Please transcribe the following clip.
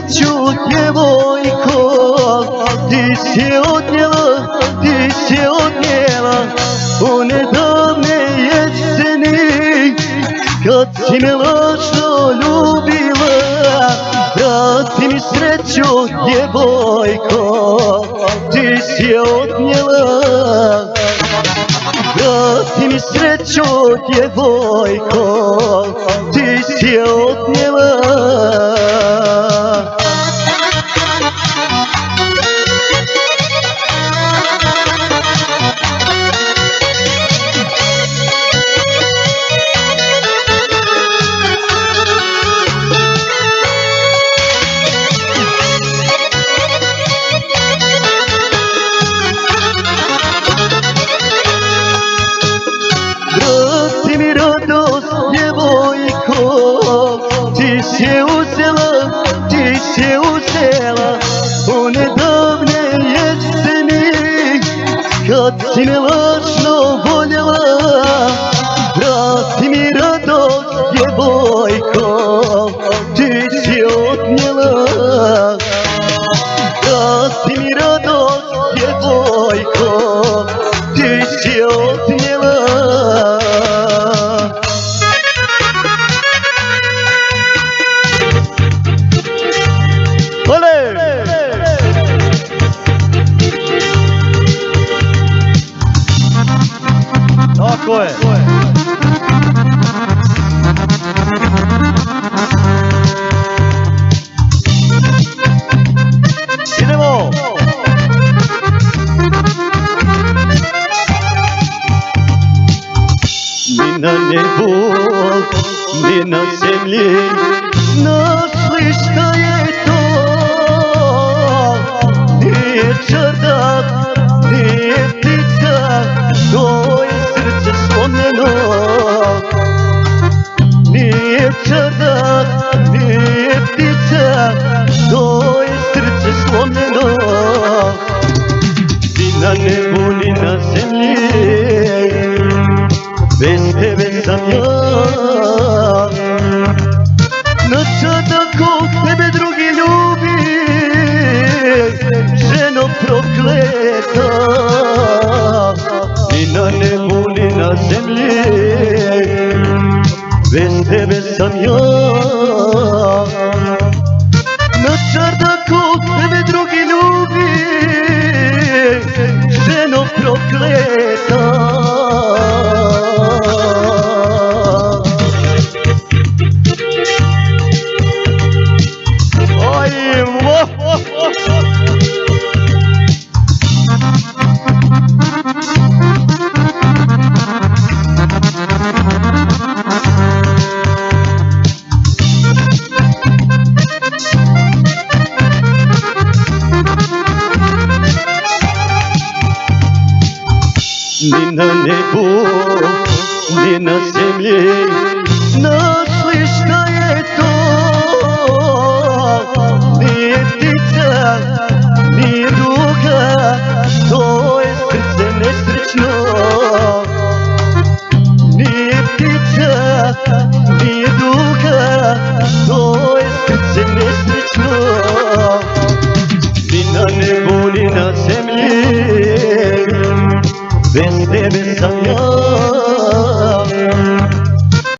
sreću, djevojko, ti si odnijela, ti si odnijela one davne jeseni, kad si me lažno ljubila. Vrati mi sreću, djevojko, ti si je odnijela. Vrati mi sreću, djevojko, ti si je odnijela. Vrati mi radost, djevojko, ti si je uzela, ti si je uzela one davne jeseni, kad si me lažno voljela. Vrati mi radost, djevojko, ti si je odnijela. Vrati mi radost, djevojko, ti si je odnijela. Tako je. Idemo. Ni na nebu, ni na zemlji, našli šta je to. Nije čardak, nije ptica, to je srce slomljeno. Nije čardak, nije ptica, to je srce slomljeno. Ni na nebu, ni na zemlji, bez tebe sam ja. Na čardaku tebe drugi ljubi, ženo prokleta. Ni na nebu, ni na zemlji, bez tebe sam ja. Na čardaku tebe drugi ljubi, ženo prokleta. Ni na nebu, ni na zemlji, našli šta je to. Nije ptica, nije duga, to je srce nesrećno. Nije ptica, nije duga, to je srce nesrećno. Ni na nebu, ni na zemlji, bez tebe sam ja.